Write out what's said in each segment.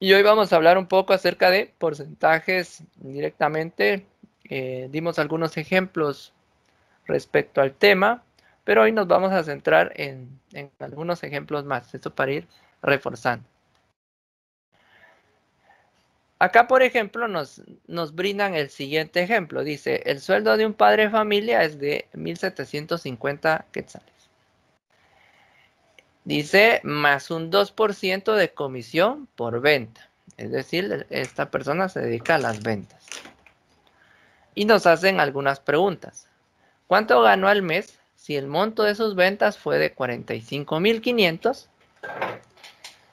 Y hoy vamos a hablar un poco acerca de porcentajes directamente. Dimos algunos ejemplos respecto al tema, pero hoy nos vamos a centrar en algunos ejemplos más, esto para ir reforzando. Acá, por ejemplo, nos brindan el siguiente ejemplo. Dice, el sueldo de un padre de familia es de 1.750 quetzales. Dice, más un 2% de comisión por venta. Es decir, esta persona se dedica a las ventas. Y nos hacen algunas preguntas. ¿Cuánto ganó al mes si el monto de sus ventas fue de 45.500?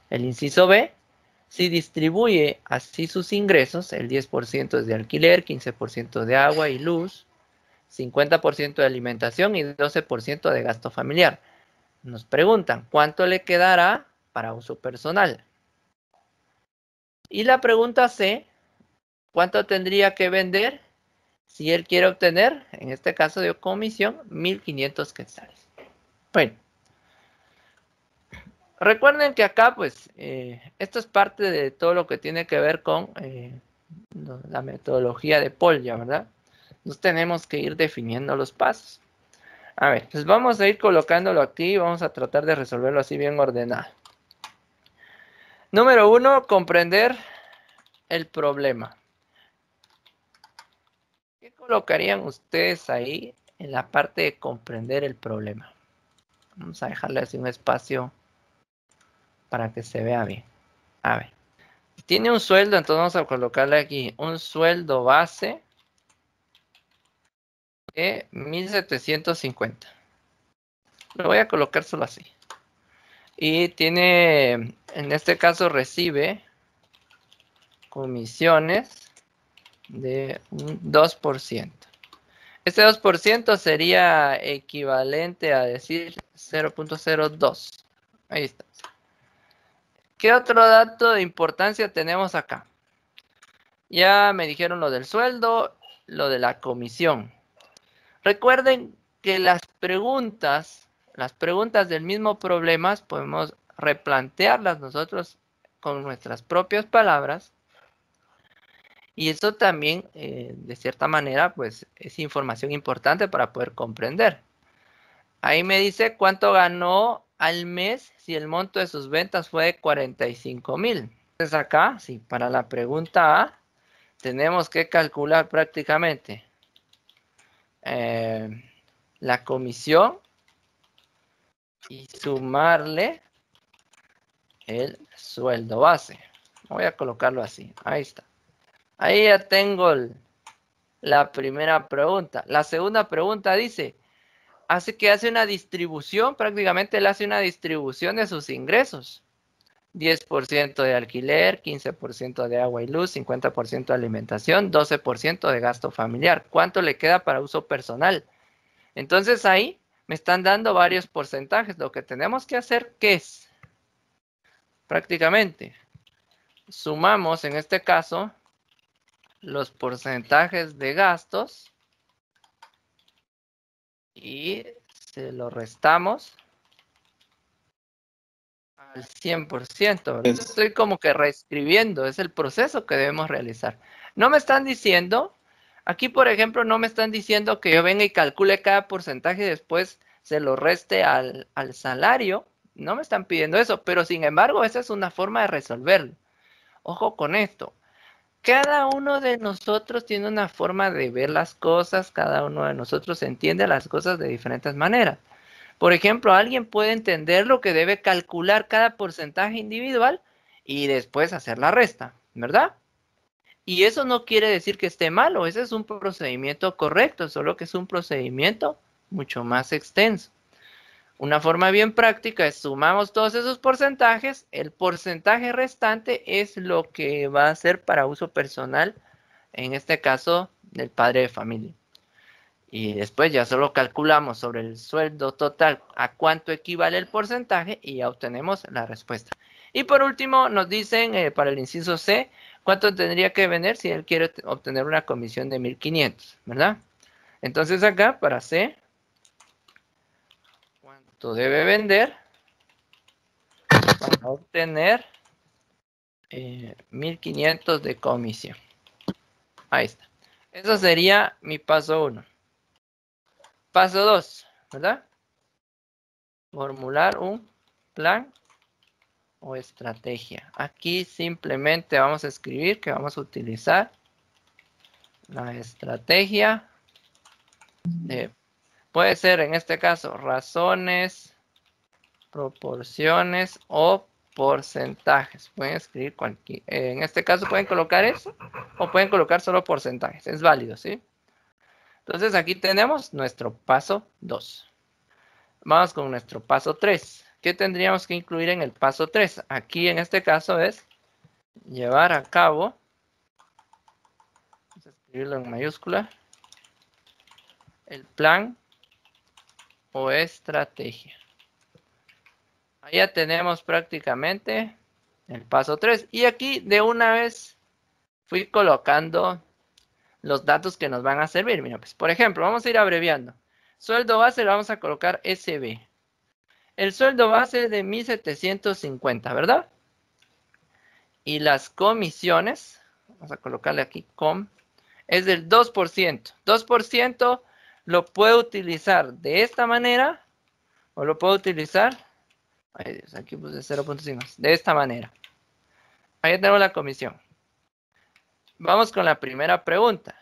El inciso B, si distribuye así sus ingresos, el 10% es de alquiler, 15% de agua y luz, 50% de alimentación y 12% de gasto familiar. Nos preguntan, ¿cuánto le quedará para uso personal? Y la pregunta C, ¿cuánto tendría que vender si él quiere obtener, en este caso de comisión, 1.500 quetzales? Bueno, recuerden que acá, pues, esto es parte de todo lo que tiene que ver con la metodología de Polya, ¿verdad? Nos tenemos que ir definiendo los pasos. A ver, pues vamos a ir colocándolo aquí y vamos a tratar de resolverlo así bien ordenado. Número 1, comprender el problema. ¿Qué colocarían ustedes ahí en la parte de comprender el problema? Vamos a dejarle así un espacio para que se vea bien. A ver. Tiene un sueldo, entonces vamos a colocarle aquí un sueldo base de 1.750. Lo voy a colocar solo así. Y tiene, en este caso recibe comisiones de un 2%. Este 2% sería equivalente a decir 0.02. Ahí está. ¿Qué otro dato de importancia tenemos acá? Ya me dijeron lo del sueldo, lo de la comisión. Recuerden que las preguntas del mismo problema podemos replantearlas nosotros con nuestras propias palabras. Y eso también, de cierta manera, pues es información importante para poder comprender. Ahí me dice cuánto ganó al mes si el monto de sus ventas fue de 45.000. Entonces acá, sí, para la pregunta A, tenemos que calcular prácticamente la comisión y sumarle el sueldo base. Voy a colocarlo así. Ahí está. Ahí ya tengo la primera pregunta. La segunda pregunta dice, hace una distribución, prácticamente él hace una distribución de sus ingresos. 10% de alquiler, 15% de agua y luz, 50% de alimentación, 12% de gasto familiar. ¿Cuánto le queda para uso personal? Entonces ahí me están dando varios porcentajes. Lo que tenemos que hacer, ¿qué es? Prácticamente, sumamos en este caso los porcentajes de gastos y se lo restamos al 100%. Estoy como que reescribiendo, es el proceso que debemos realizar. No me están diciendo, aquí por ejemplo, no me están diciendo que yo venga y calcule cada porcentaje y después se lo reste al salario. No me están pidiendo eso, pero sin embargo, esa es una forma de resolverlo. Ojo con esto. Cada uno de nosotros tiene una forma de ver las cosas, cada uno de nosotros entiende las cosas de diferentes maneras. Por ejemplo, alguien puede entender lo que debe calcular cada porcentaje individual y después hacer la resta, ¿verdad? Y eso no quiere decir que esté malo, ese es un procedimiento correcto, solo que es un procedimiento mucho más extenso. Una forma bien práctica es sumamos todos esos porcentajes, el porcentaje restante es lo que va a ser para uso personal, en este caso del padre de familia. Y después ya solo calculamos sobre el sueldo total a cuánto equivale el porcentaje y ya obtenemos la respuesta. Y por último nos dicen para el inciso C, cuánto tendría que vender si él quiere obtener una comisión de 1.500, ¿verdad? Entonces acá para C, cuánto debe vender para obtener 1.500 de comisión. Ahí está. Eso sería mi paso 1. Paso 2, ¿verdad? Formular un plan o estrategia. Aquí simplemente vamos a escribir que vamos a utilizar la estrategia de, puede ser en este caso razones, proporciones o porcentajes. Pueden escribir cualquier, en este caso pueden colocar eso o pueden colocar solo porcentajes. Es válido, ¿sí? Entonces aquí tenemos nuestro paso 2. Vamos con nuestro paso 3. ¿Qué tendríamos que incluir en el paso 3? Aquí en este caso es llevar a cabo, vamos a escribirlo en mayúscula, el plan o estrategia. Ahí ya tenemos prácticamente el paso 3. Y aquí de una vez fui colocando los datos que nos van a servir. Mira, pues, por ejemplo, vamos a ir abreviando. Sueldo base le vamos a colocar SB. El sueldo base de 1.750, ¿verdad? Y las comisiones, vamos a colocarle aquí com, es del 2%. 2% lo puedo utilizar de esta manera o lo puedo utilizar, ay Dios, aquí puse 0.5, de esta manera. Ahí tenemos la comisión. Vamos con la primera pregunta.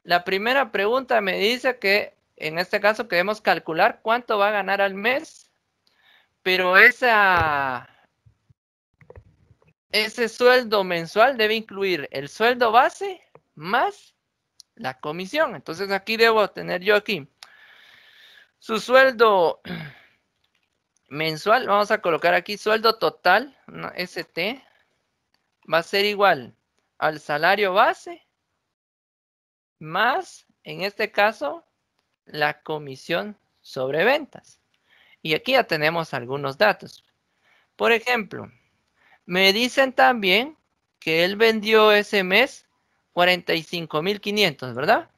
La primera pregunta me dice que en este caso queremos calcular cuánto va a ganar al mes, pero ese sueldo mensual debe incluir el sueldo base más la comisión. Entonces aquí debo tener yo aquí su sueldo mensual. Vamos a colocar aquí sueldo total, ¿no? ST, va a ser igual al salario base más, en este caso, la comisión sobre ventas. Y aquí ya tenemos algunos datos. Por ejemplo, me dicen también que él vendió ese mes 45.500, ¿verdad?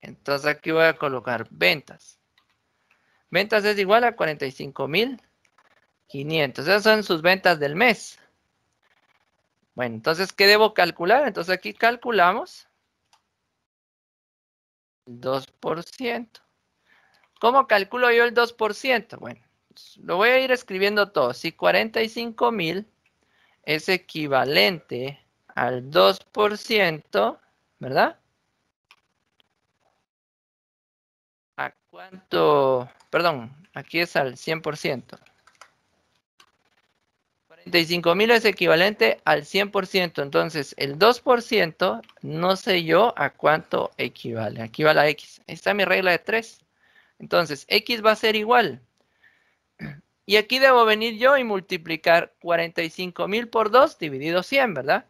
Entonces aquí voy a colocar ventas. Ventas es igual a 45.500. Esas son sus ventas del mes. Bueno, entonces, ¿qué debo calcular? Entonces aquí calculamos 2%. ¿Cómo calculo yo el 2%? Bueno, lo voy a ir escribiendo todo. Si 45.000 es equivalente al 2%, ¿verdad? ¿A cuánto? Perdón, aquí es al 100%. 45.000 es equivalente al 100%. Entonces, el 2% no sé yo a cuánto equivale. Aquí va la X. Ahí está mi regla de 3. Entonces, X va a ser igual. Y aquí debo venir yo y multiplicar 45.000 por 2 dividido 100, ¿verdad?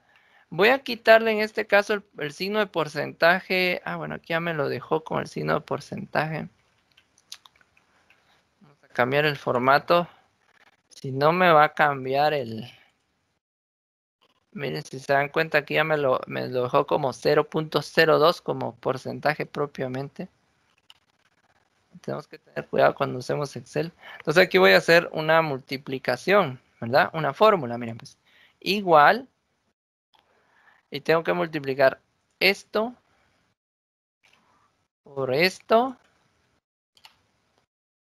Voy a quitarle en este caso el signo de porcentaje. Ah, bueno, aquí ya me lo dejó con el signo de porcentaje. Vamos a cambiar el formato. Si no me va a cambiar el... Miren, si se dan cuenta, aquí ya me lo dejó como 0.02 como porcentaje propiamente. Tenemos que tener cuidado cuando usemos Excel. Entonces aquí voy a hacer una multiplicación, ¿verdad? Una fórmula, miren pues. Igual, y tengo que multiplicar esto por esto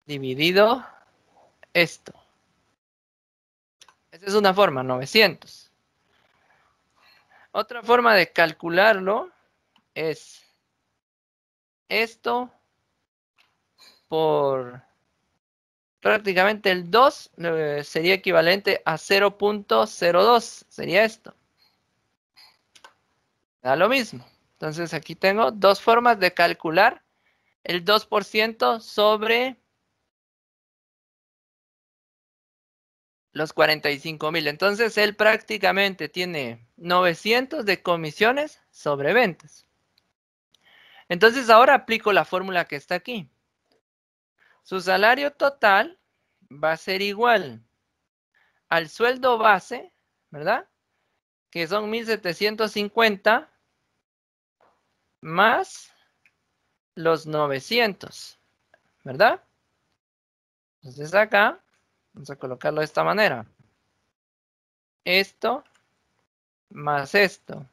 dividido esto. Esa es una forma, 900. Otra forma de calcularlo es esto por prácticamente el 2 sería equivalente a 0.02. Sería esto. Da lo mismo. Entonces aquí tengo dos formas de calcular el 2% sobre los 45.000. Entonces él prácticamente tiene 900 de comisiones sobre ventas. Entonces ahora aplico la fórmula que está aquí. Su salario total va a ser igual al sueldo base, ¿verdad? Que son 1.750 más los 900, ¿verdad? Entonces acá vamos a colocarlo de esta manera. Esto más esto.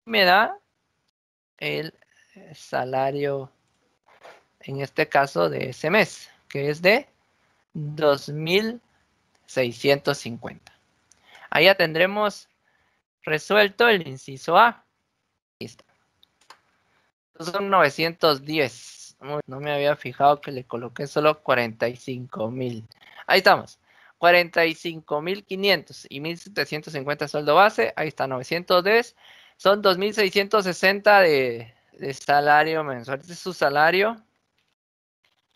Me da el salario, en este caso de ese mes, que es de 2,650. Ahí ya tendremos resuelto el inciso A. Ahí está. Son 910. No me había fijado que le coloqué solo 45,000. Ahí estamos. 45,500 y 1,750 sueldo base. Ahí está, 910. Son 2,660 de salario mensual. Este es su salario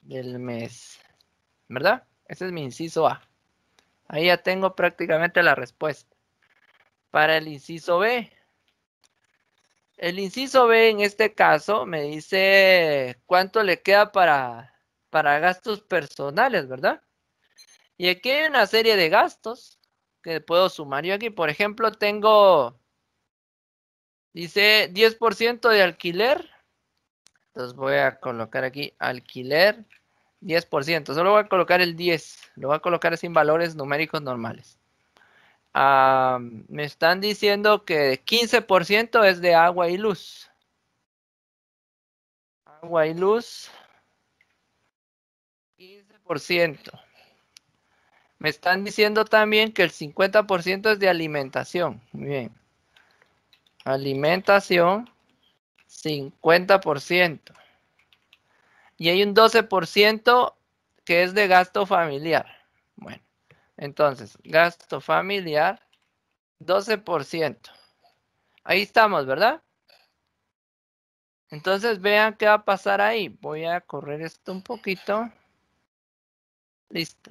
del mes, ¿verdad? Ese es mi inciso A. Ahí ya tengo prácticamente la respuesta. Para el inciso B. El inciso B en este caso me dice cuánto le queda para gastos personales, ¿verdad? Y aquí hay una serie de gastos que puedo sumar. Yo aquí, por ejemplo, tengo, dice 10% de alquiler. Entonces voy a colocar aquí alquiler 10%. Solo voy a colocar el 10. Lo voy a colocar sin valores numéricos normales. Me están diciendo que 15% es de agua y luz. Agua y luz. 15%. Me están diciendo también que el 50% es de alimentación. Muy bien. Alimentación, 50%. Y hay un 12% que es de gasto familiar. Bueno, entonces, gasto familiar, 12%. Ahí estamos, ¿verdad? Entonces, vean qué va a pasar ahí. Voy a correr esto un poquito. Listo.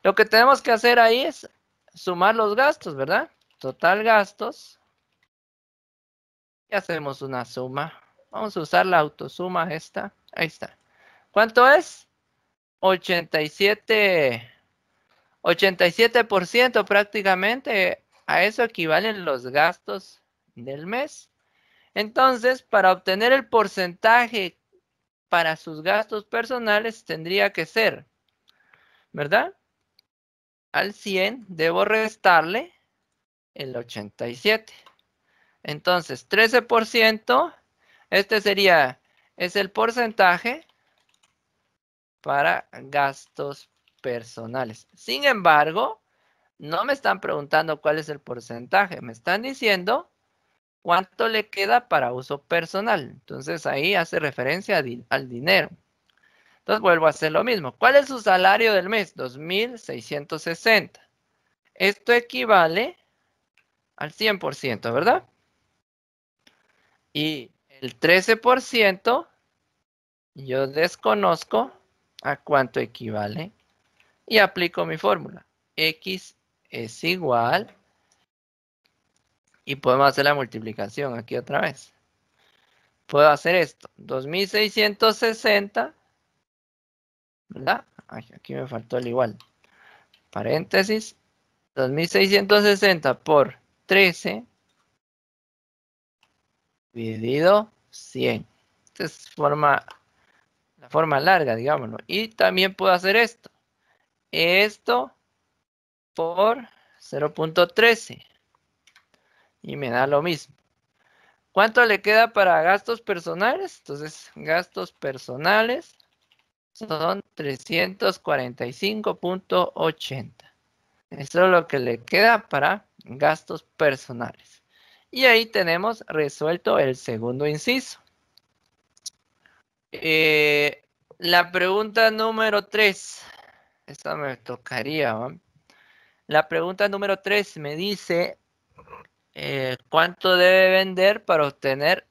Lo que tenemos que hacer ahí es sumar los gastos, ¿verdad? Total gastos. Y hacemos una suma. Vamos a usar la autosuma esta. Ahí está. ¿Cuánto es? 87% prácticamente. A eso equivalen los gastos del mes. Entonces, para obtener el porcentaje para sus gastos personales tendría que ser, ¿verdad? Al 100 debo restarle el 87. Entonces, 13%, este sería, es el porcentaje para gastos personales. Sin embargo, no me están preguntando cuál es el porcentaje, me están diciendo cuánto le queda para uso personal. Entonces, ahí hace referencia al dinero. Entonces, vuelvo a hacer lo mismo. ¿Cuál es su salario del mes? 2,660. Esto equivale al 100%, ¿verdad? Y el 13% yo desconozco a cuánto equivale y aplico mi fórmula. X es igual, y podemos hacer la multiplicación aquí otra vez. Puedo hacer esto, 2,660, ¿verdad? Ay, aquí me faltó el igual. Paréntesis, 2,660 por 13 dividido 100. Esta es la forma larga, digámoslo. Y también puedo hacer esto. Esto por 0,13. Y me da lo mismo. ¿Cuánto le queda para gastos personales? Entonces, gastos personales son 345,80. Eso es lo que le queda para gastos personales. Y ahí tenemos resuelto el segundo inciso. La pregunta número 3. Esta me tocaría, ¿no? La pregunta número 3 me dice cuánto debe vender para obtener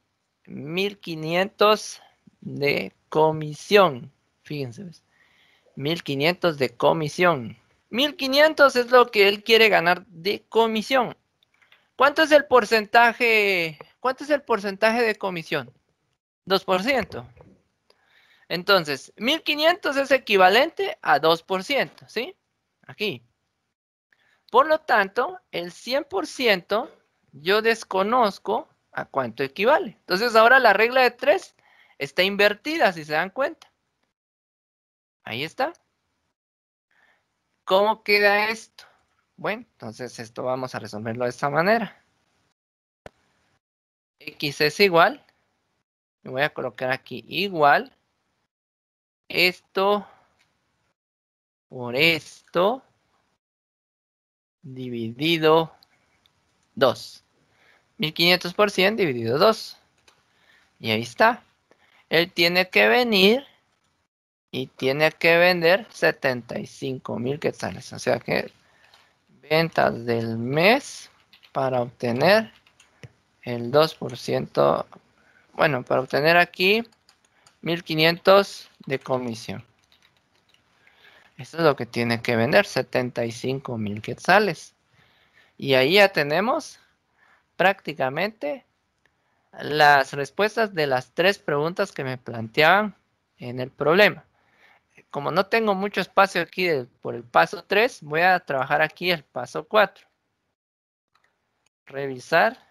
1,500 de comisión. Fíjense, 1,500 de comisión. 1,500 es lo que él quiere ganar de comisión. ¿Cuánto es el porcentaje? ¿Cuánto es el porcentaje de comisión? 2%. Entonces, 1,500 es equivalente a 2%, ¿sí? Aquí. Por lo tanto, el 100% yo desconozco a cuánto equivale. Entonces, ahora la regla de 3 está invertida, si se dan cuenta. Ahí está. ¿Cómo queda esto? Bueno, entonces esto vamos a resolverlo de esta manera. X es igual. Me voy a colocar aquí igual. Esto por esto dividido 2. 1500 por 100 dividido 2. Y ahí está. Él tiene que venir y tiene que vender 75,000 quetzales. O sea que ventas del mes para obtener el 2%. Bueno, para obtener aquí 1500 de comisión. Eso es lo que tiene que vender, 75,000 quetzales. Y ahí ya tenemos prácticamente las respuestas de las 3 preguntas que me planteaban en el problema. Como no tengo mucho espacio aquí por el paso 3, voy a trabajar aquí el paso 4. Revisar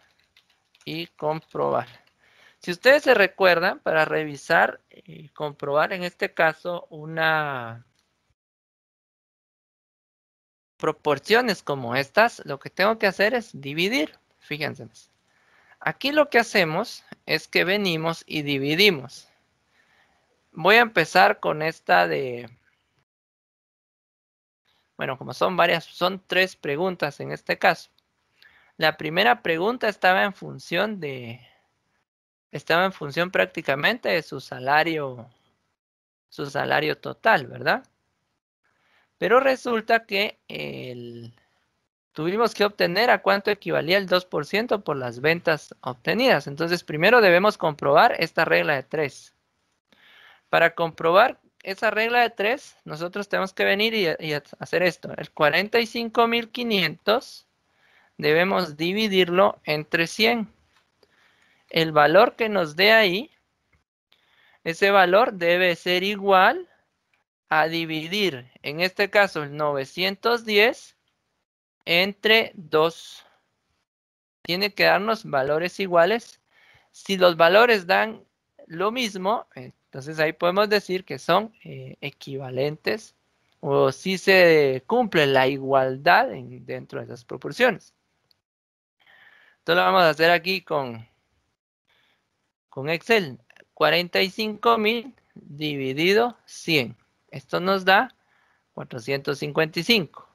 y comprobar. Si ustedes se recuerdan, para revisar y comprobar en este caso una proporciones como estas, lo que tengo que hacer es dividir. Fíjense. Aquí lo que hacemos es que venimos y dividimos. Voy a empezar con esta de... Bueno, como son varias, son 3 preguntas en este caso. La primera pregunta estaba en función prácticamente de su salario total, ¿verdad? Pero resulta que tuvimos que obtener a cuánto equivalía el 2% por las ventas obtenidas. Entonces, primero debemos comprobar esta regla de 3. Para comprobar esa regla de 3, nosotros tenemos que venir y hacer esto. El 45,500 debemos dividirlo entre 100. El valor que nos dé ahí, ese valor debe ser igual a dividir, en este caso, el 910 entre 2. Tiene que darnos valores iguales. Si los valores dan lo mismo, entonces ahí podemos decir que son equivalentes o si se cumple la igualdad dentro de esas proporciones. Entonces lo vamos a hacer aquí con Excel. 45,000 dividido 100. Esto nos da 455.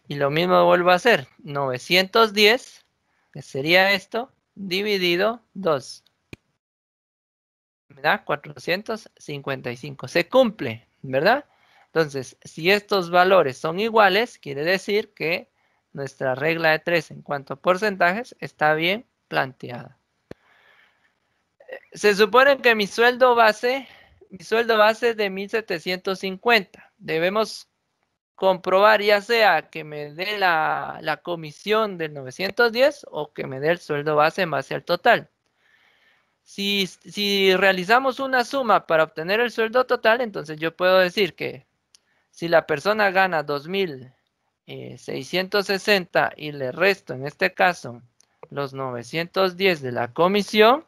Y lo mismo vuelvo a hacer. 910, que sería esto, dividido 2. Me da 455. Se cumple, ¿verdad? Entonces, si estos valores son iguales, quiere decir que nuestra regla de 3 en cuanto a porcentajes está bien planteada. Se supone que mi sueldo base es de 1,750. Debemos comprobar ya sea que me dé la comisión del 910 o que me dé el sueldo base en base al total. Si realizamos una suma para obtener el sueldo total, entonces yo puedo decir que si la persona gana 2,660 y le resto en este caso los 910 de la comisión,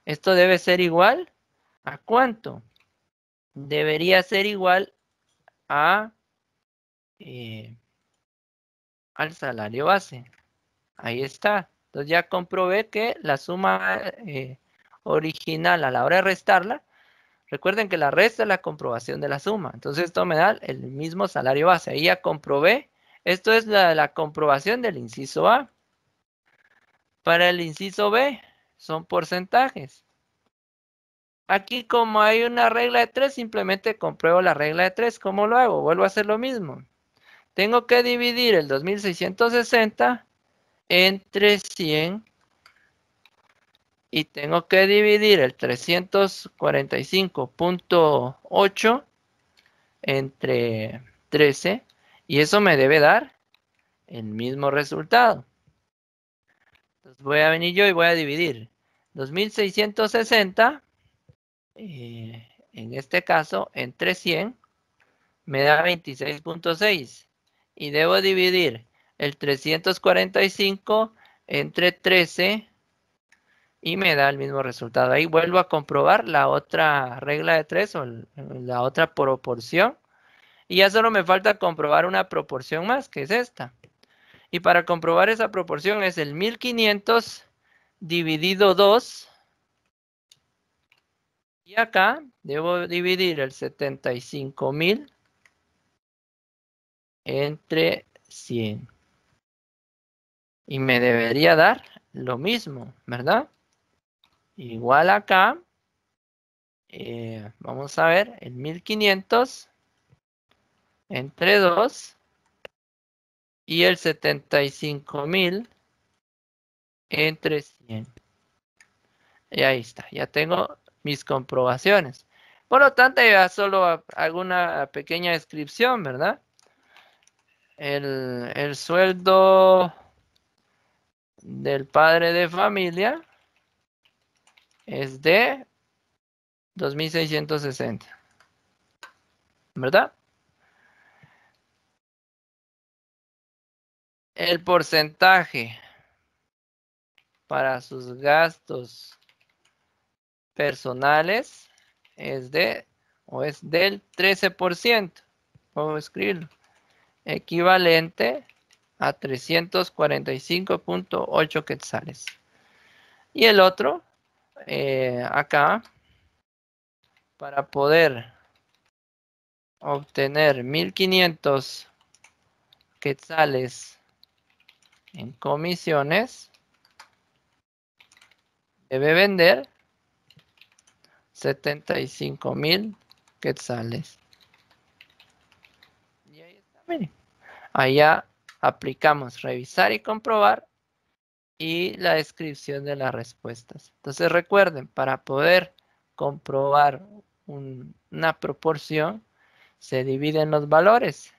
esto debe ser igual ¿a cuánto? Debería ser igual a al salario base. Ahí está. Entonces ya comprobé que la suma original a la hora de restarla, recuerden que la resta es la comprobación de la suma. Entonces esto me da el mismo salario base. Ahí ya comprobé. Esto es la comprobación del inciso A. Para el inciso B son porcentajes. Aquí como hay una regla de 3, simplemente compruebo la regla de 3. ¿Cómo lo hago? Vuelvo a hacer lo mismo. Tengo que dividir el 2,660 entre 100 y tengo que dividir el 345,8 entre 13 y eso me debe dar el mismo resultado. Entonces voy a venir yo y voy a dividir 2,660 en este caso entre 100 me da 26,6 y debo dividir el 345 entre 13 y me da el mismo resultado. Ahí vuelvo a comprobar la otra regla de 3 o la otra proporción. Y ya solo me falta comprobar una proporción más, que es esta. Y para comprobar esa proporción es el 1500 dividido 2. Y acá debo dividir el 75.000 entre 100. Y me debería dar lo mismo, ¿verdad? Igual acá, vamos a ver, el 1500 entre 2 y el 75.000 entre 100. Y ahí está, ya tengo mis comprobaciones. Por lo tanto, ya solo hago una pequeña descripción, ¿verdad? El sueldo del padre de familia es de 2.660, ¿verdad? El porcentaje para sus gastos personales es del 13%. Puedo escribirlo. Equivalente a 345.8 quetzales. Y el otro, acá, para poder obtener 1.500 quetzales en comisiones, debe vender 75.000 quetzales. Y ahí está, miren. Allá aplicamos revisar y comprobar y la descripción de las respuestas. Entonces recuerden, para poder comprobar una proporción, se dividen los valores.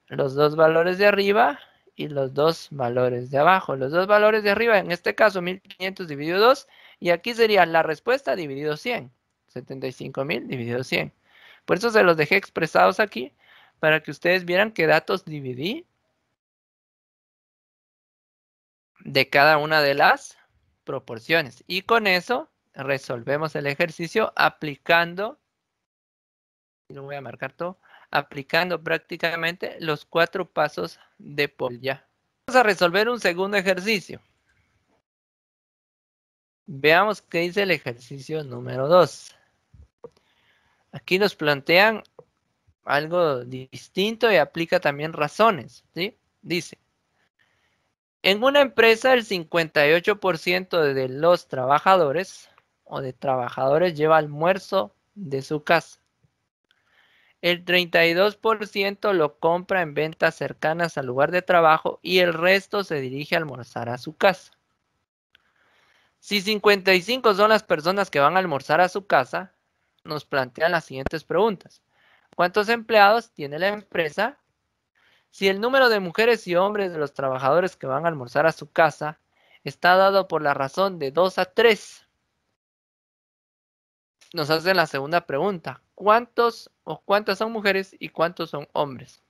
Los dos valores de arriba y los dos valores de abajo. Los dos valores de arriba, en este caso 1500 dividido 2, y aquí sería la respuesta dividido 100. 75.000 dividido 100. Por eso se los dejé expresados aquí, para que ustedes vieran qué datos dividí de cada una de las proporciones. Y con eso resolvemos el ejercicio aplicando, y lo voy a marcar todo, aplicando prácticamente los 4 pasos de Polya. Vamos a resolver un segundo ejercicio. Veamos qué dice el ejercicio número 2. Aquí nos plantean algo distinto y aplica también razones, ¿sí? Dice, en una empresa el 58% de los trabajadores o de trabajadores lleva almuerzo de su casa. El 32% lo compra en ventas cercanas al lugar de trabajo y el resto se dirige a almorzar a su casa. Si 55 son las personas que van a almorzar a su casa, nos plantean las siguientes preguntas. ¿Cuántos empleados tiene la empresa? Si el número de mujeres y hombres de los trabajadores que van a almorzar a su casa está dado por la razón de 2 a 3, nos hacen la segunda pregunta. ¿Cuántas son mujeres y cuántos son hombres?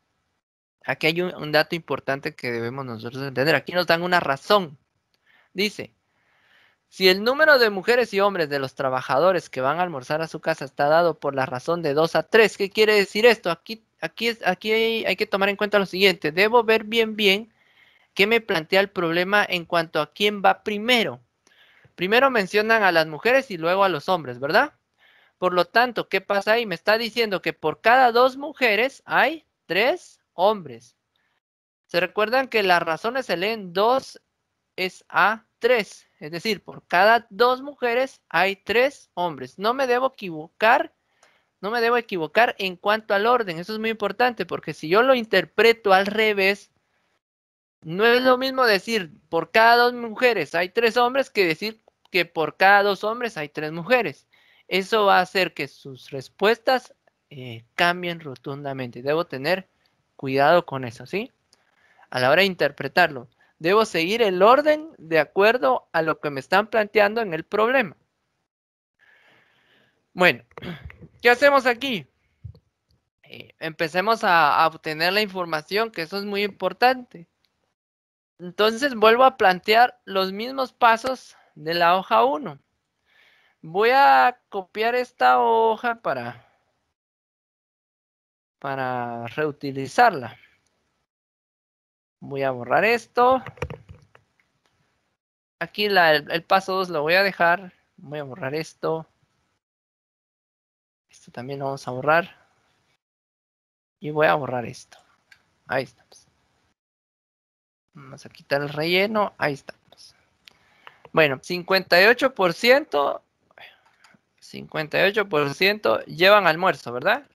Aquí hay un dato importante que debemos nosotros entender. Aquí nos dan una razón. Dice, si el número de mujeres y hombres de los trabajadores que van a almorzar a su casa está dado por la razón de 2 a 3, ¿qué quiere decir esto? Aquí hay que tomar en cuenta lo siguiente. Debo ver bien qué me plantea el problema en cuanto a quién va primero. Primero mencionan a las mujeres y luego a los hombres, ¿verdad? Por lo tanto, ¿qué pasa ahí? Me está diciendo que por cada 2 mujeres hay 3 hombres. ¿Se recuerdan que las razones se leen 2 es a 3? Es decir, por cada 2 mujeres hay 3 hombres. No me debo equivocar en cuanto al orden. Eso es muy importante porque si yo lo interpreto al revés, no es lo mismo decir por cada 2 mujeres hay 3 hombres que decir que por cada 2 hombres hay 3 mujeres. Eso va a hacer que sus respuestas cambien rotundamente. Debo tener cuidado con eso, ¿sí? A la hora de interpretarlo. Debo seguir el orden de acuerdo a lo que me están planteando en el problema. Bueno, ¿qué hacemos aquí? Empecemos a obtener la información, que eso es muy importante. Entonces vuelvo a plantear los mismos pasos de la hoja 1. Voy a copiar esta hoja para reutilizarla. Voy a borrar esto. Aquí el paso 2 lo voy a dejar. Voy a borrar esto. Esto también lo vamos a borrar. Y voy a borrar esto. Ahí estamos. Vamos a quitar el relleno. Ahí estamos. Bueno, 58%. 58% llevan almuerzo, ¿verdad?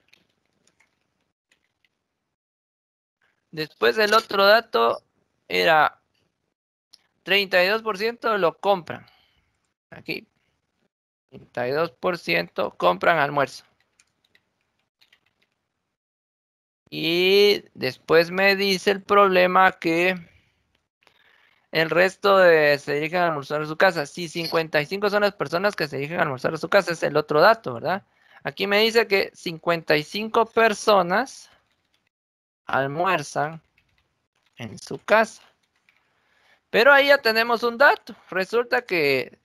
Después el otro dato era 32% lo compran. Aquí. 32% compran almuerzo. Y después me dice el problema que el resto se dirigen a almorzar a su casa. Si 55 son las personas que se dirigen a almorzar a su casa, es el otro dato, ¿verdad? Aquí me dice que 55 personas almuerzan en su casa. Pero ahí ya tenemos un dato. Resulta que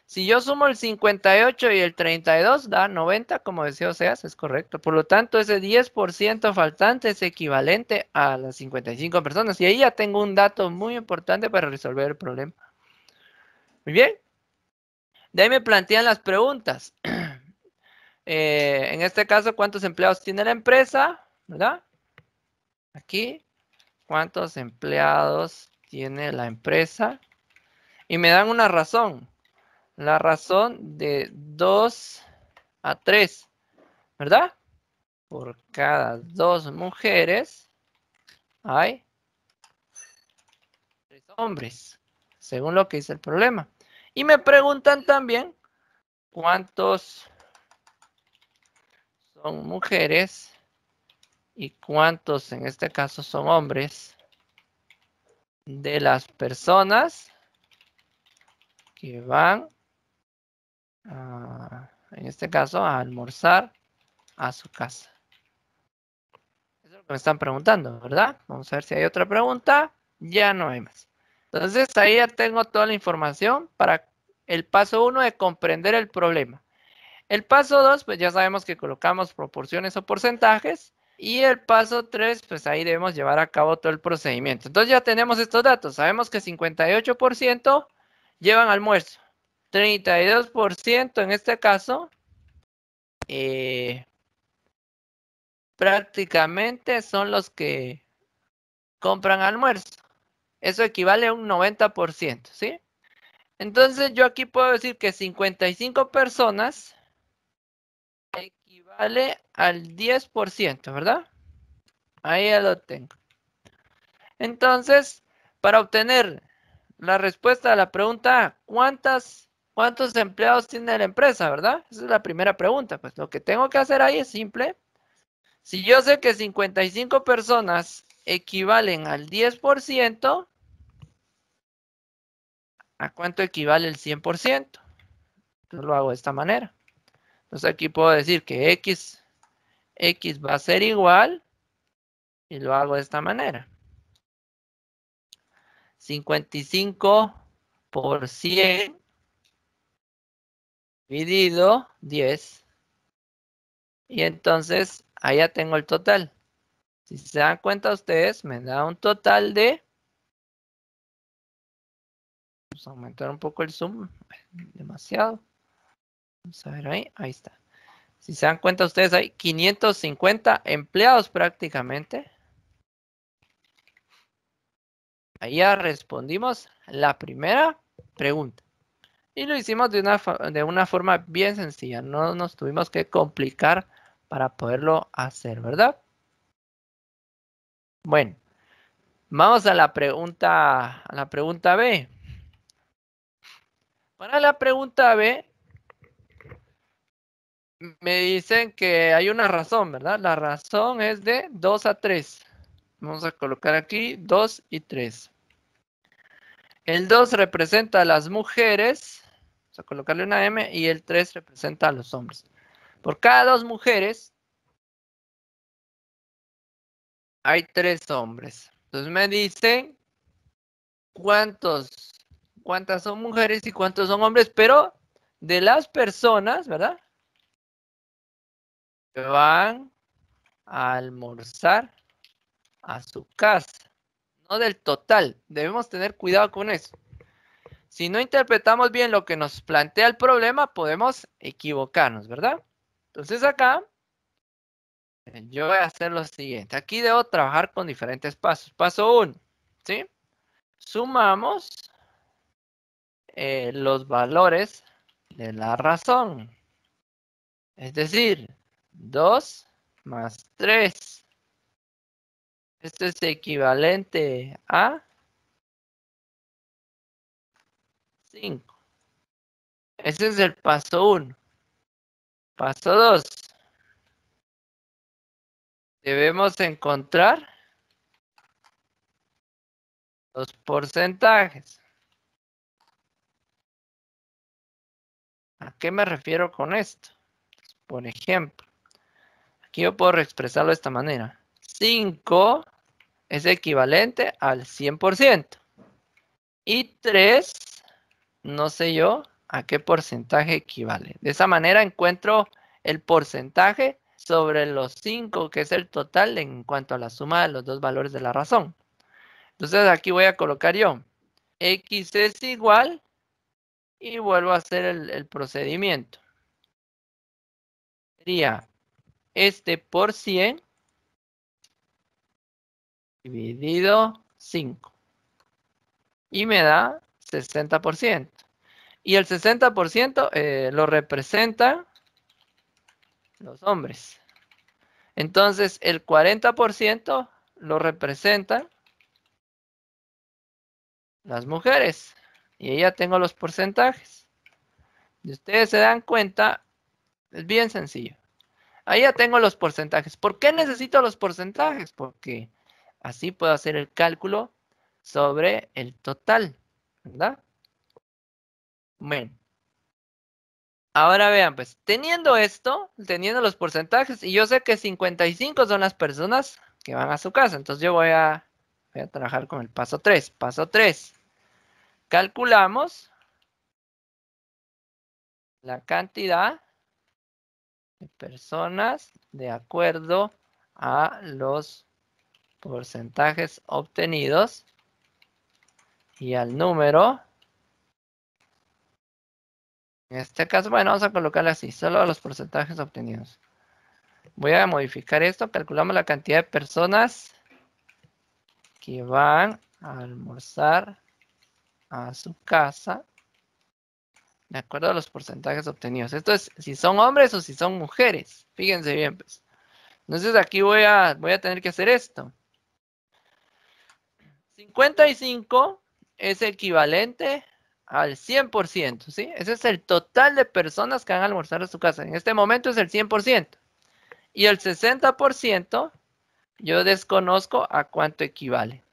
si yo sumo el 58 y el 32, da 90, como decía Oseas, es correcto. Por lo tanto, ese 10% faltante es equivalente a las 55 personas. Y ahí ya tengo un dato muy importante para resolver el problema. Muy bien. De ahí me plantean las preguntas. En este caso, ¿cuántos empleados tiene la empresa? ¿Verdad? Aquí, ¿cuántos empleados tiene la empresa? Y me dan una razón. La razón de 2 a 3, ¿verdad? Por cada 2 mujeres hay 3 hombres, según lo que dice el problema. Y me preguntan también cuántos son mujeres y cuántos en este caso son hombres de las personas que van en este caso a almorzar a su casa. Eso es lo que me están preguntando, ¿verdad? Vamos a ver si hay otra pregunta. Ya no hay más. Entonces ahí ya tengo toda la información para el paso 1 de comprender el problema. El paso 2, pues ya sabemos que colocamos proporciones o porcentajes. Y el paso 3, pues ahí debemos llevar a cabo todo el procedimiento. Entonces ya tenemos estos datos. Sabemos que 58% llevan almuerzo. 32% en este caso prácticamente son los que compran almuerzo. Eso equivale a un 90%, ¿sí? Entonces yo aquí puedo decir que 55 personas equivale al 10%, ¿verdad? Ahí ya lo tengo. Entonces, para obtener la respuesta a la pregunta, ¿cuántos empleados tiene la empresa, verdad? Esa es la primera pregunta. Pues lo que tengo que hacer ahí es simple. Si yo sé que 55 personas equivalen al 10%, ¿a cuánto equivale el 100%? Entonces lo hago de esta manera. Entonces aquí puedo decir que X va a ser igual, y lo hago de esta manera. 55 por 100 dividido 10. Y entonces, allá tengo el total. Si se dan cuenta ustedes, me da un total de... Vamos a aumentar un poco el zoom. Demasiado. Vamos a ver ahí está. Si se dan cuenta ustedes, hay 550 empleados prácticamente. Ahí ya respondimos la primera pregunta. Y lo hicimos de una forma bien sencilla. No nos tuvimos que complicar para poderlo hacer, ¿verdad? Bueno, vamos a la pregunta B. Para la pregunta B, me dicen que hay una razón, ¿verdad? La razón es de 2 a 3. Vamos a colocar aquí 2 y 3. El 2 representa a las mujeres. Vamos a colocarle una M y el 3 representa a los hombres. Por cada 2 mujeres hay 3 hombres. Entonces me dicen cuántas son mujeres y cuántos son hombres, pero de las personas, ¿verdad? Que van a almorzar a su casa. no del total. Debemos tener cuidado con eso. Si no interpretamos bien lo que nos plantea el problema, podemos equivocarnos, ¿verdad? Entonces acá, yo voy a hacer lo siguiente. Aquí debo trabajar con diferentes pasos. Paso 1, ¿sí? Sumamos los valores de la razón. Es decir, 2 más 3. Esto es equivalente a 5. Ese es el paso 1. Paso 2. Debemos encontrar los porcentajes. ¿A qué me refiero con esto? Por ejemplo, aquí yo puedo expresarlo de esta manera. 5 es equivalente al 100%. Y 3, no sé yo a qué porcentaje equivale. De esa manera encuentro el porcentaje sobre los 5, que es el total en cuanto a la suma de los dos valores de la razón. Entonces aquí voy a colocar yo. X es igual y vuelvo a hacer el procedimiento. Sería este por 100 dividido 5. Y me da 60%. Y el 60% lo representan los hombres. Entonces el 40% lo representan las mujeres. Y ahí ya tengo los porcentajes. Si ustedes se dan cuenta, es bien sencillo. Ahí ya tengo los porcentajes. ¿Por qué necesito los porcentajes? Porque así puedo hacer el cálculo sobre el total, ¿verdad? Bueno. Ahora vean, pues, teniendo esto, teniendo los porcentajes, y yo sé que 55 son las personas que van a su casa, entonces yo voy a trabajar con el paso 3. Paso 3. Calculamos la cantidad de personas de acuerdo a los porcentajes obtenidos y al número. En este caso, bueno, vamos a colocarle así, solo los porcentajes obtenidos. Voy a modificar esto, calculamos la cantidad de personas que van a almorzar a su casa de acuerdo a los porcentajes obtenidos. Esto es si son hombres o si son mujeres. Fíjense bien, pues. Entonces aquí voy a tener que hacer esto. 55 es equivalente al 100%, ¿sí? Ese es el total de personas que van a almorzar a su casa. En este momento es el 100%. Y el 60% yo desconozco a cuánto equivale.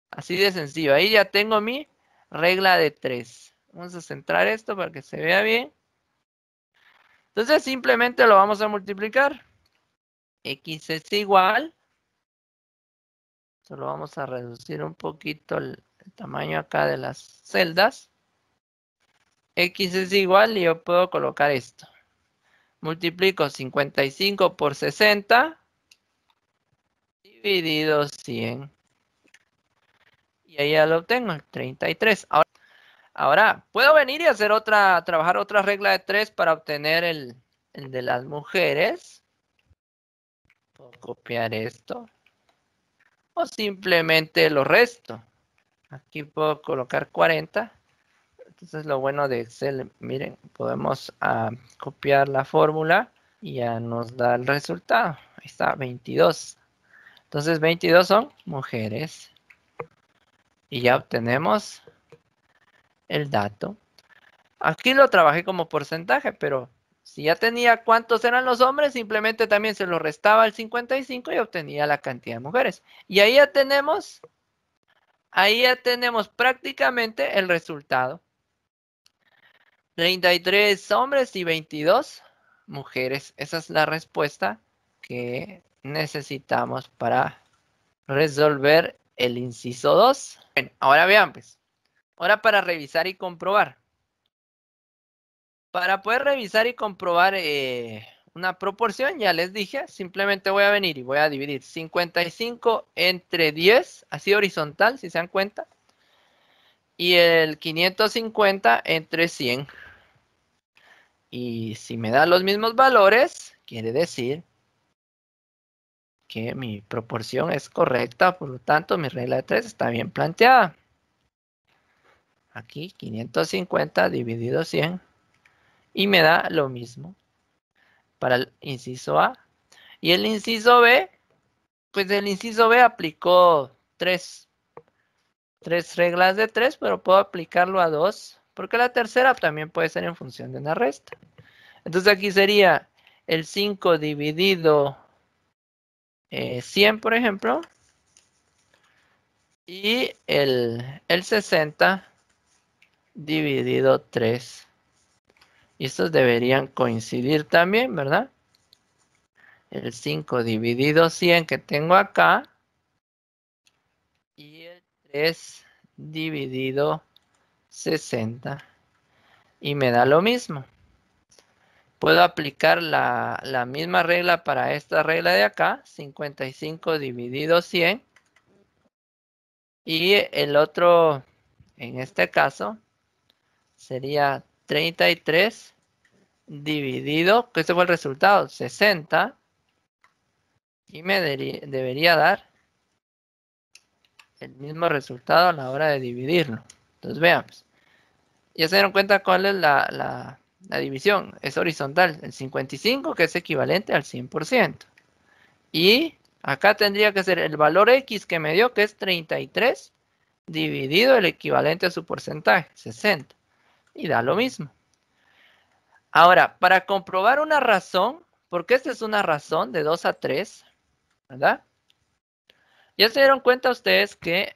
Así de sencillo. Ahí ya tengo mi regla de 3. Vamos a centrar esto para que se vea bien. Entonces simplemente lo vamos a multiplicar. X es igual. Solo vamos a reducir un poquito el tamaño acá de las celdas. X es igual y yo puedo colocar esto. Multiplico 55 por 60 dividido 100. Y ahí ya lo obtengo, el 33. Ahora, puedo venir y hacer trabajar otra regla de 3 para obtener el de las mujeres. Puedo copiar esto. O simplemente lo resto. Aquí puedo colocar 40. Entonces lo bueno de Excel, miren, podemos copiar la fórmula y ya nos da el resultado. Ahí está, 22. Entonces 22 son mujeres. Y ya obtenemos el dato. Aquí lo trabajé como porcentaje, pero si ya tenía cuántos eran los hombres, simplemente también se lo restaba el 55 y obtenía la cantidad de mujeres. Y ahí ya tenemos prácticamente el resultado. 33 hombres y 22 mujeres. Esa es la respuesta que necesitamos para resolver el inciso 2. Bueno, ahora vean pues. Ahora para revisar y comprobar. Para poder revisar y comprobar una proporción, ya les dije, simplemente voy a venir y voy a dividir 55 entre 10, así horizontal, si se dan cuenta, y el 550 entre 100. Y si me da los mismos valores, quiere decir que mi proporción es correcta, por lo tanto mi regla de 3 está bien planteada. Aquí 550 dividido 100 y me da lo mismo para el inciso A. Y el inciso B, pues el inciso B aplicó tres reglas de 3, pero puedo aplicarlo a 2, porque la tercera también puede ser en función de una resta. Entonces aquí sería el 5 dividido 100, por ejemplo, y el 60 dividido 3. Y estos deberían coincidir también, ¿verdad? El 5 dividido 100 que tengo acá y el 3 dividido 60. Y me da lo mismo. Puedo aplicar la misma regla para esta regla de acá, 55 dividido 100. Y el otro, en este caso, sería 33 dividido, que este fue el resultado, 60. Y me debería dar el mismo resultado a la hora de dividirlo. Entonces veamos. Ya se dieron cuenta cuál es la división. Es horizontal. El 55, que es equivalente al 100%. Y acá tendría que ser el valor X que me dio, que es 33, dividido el equivalente a su porcentaje, 60. Y da lo mismo. Ahora, para comprobar una razón, porque esta es una razón de 2 a 3, ¿verdad? Ya se dieron cuenta ustedes que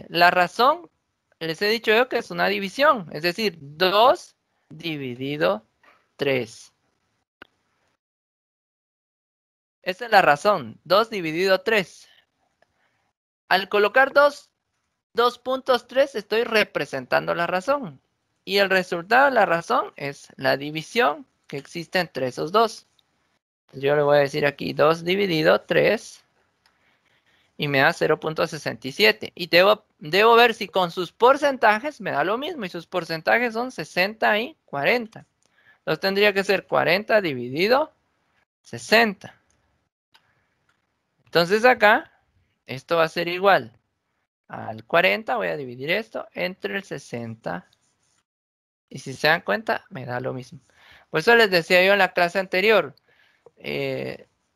la razón, les he dicho yo que es una división, es decir, 2 dividido 3. Esa es la razón, 2 dividido 3. Al colocar 2.3 estoy representando la razón. Y el resultado de la razón es la división que existe entre esos dos. Yo le voy a decir aquí 2 dividido 3. Y me da 0.67. Y debo ver si con sus porcentajes me da lo mismo. Y sus porcentajes son 60 y 40. Entonces tendría que ser 40 dividido 60. Entonces acá, esto va a ser igual al 40. Voy a dividir esto entre el 60. Y si se dan cuenta, me da lo mismo. Por eso les decía yo en la clase anterior.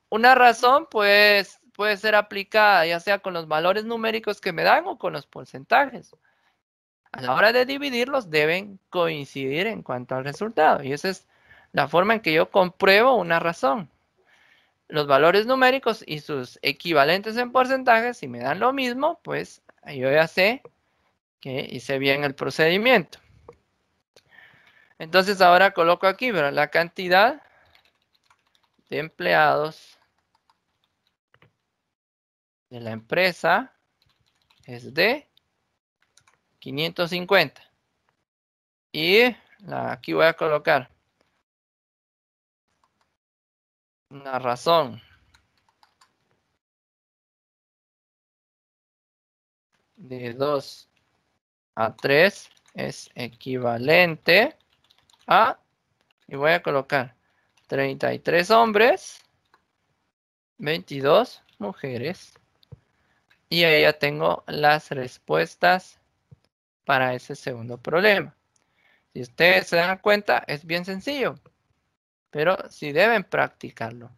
Una razón pues puede ser aplicada ya sea con los valores numéricos que me dan o con los porcentajes. A la hora de dividirlos deben coincidir en cuanto al resultado. Y esa es la forma en que yo compruebo una razón. Los valores numéricos y sus equivalentes en porcentajes, si me dan lo mismo, pues yo ya sé que hice bien el procedimiento. Entonces ahora coloco aquí, ¿verdad? La cantidad de empleados de la empresa es de 550. Y aquí voy a colocar una razón de 2 a 3 es equivalente a, y voy a colocar 33 hombres, 22 mujeres. Y ahí ya tengo las respuestas para ese segundo problema. Si ustedes se dan cuenta, es bien sencillo, pero sí deben practicarlo.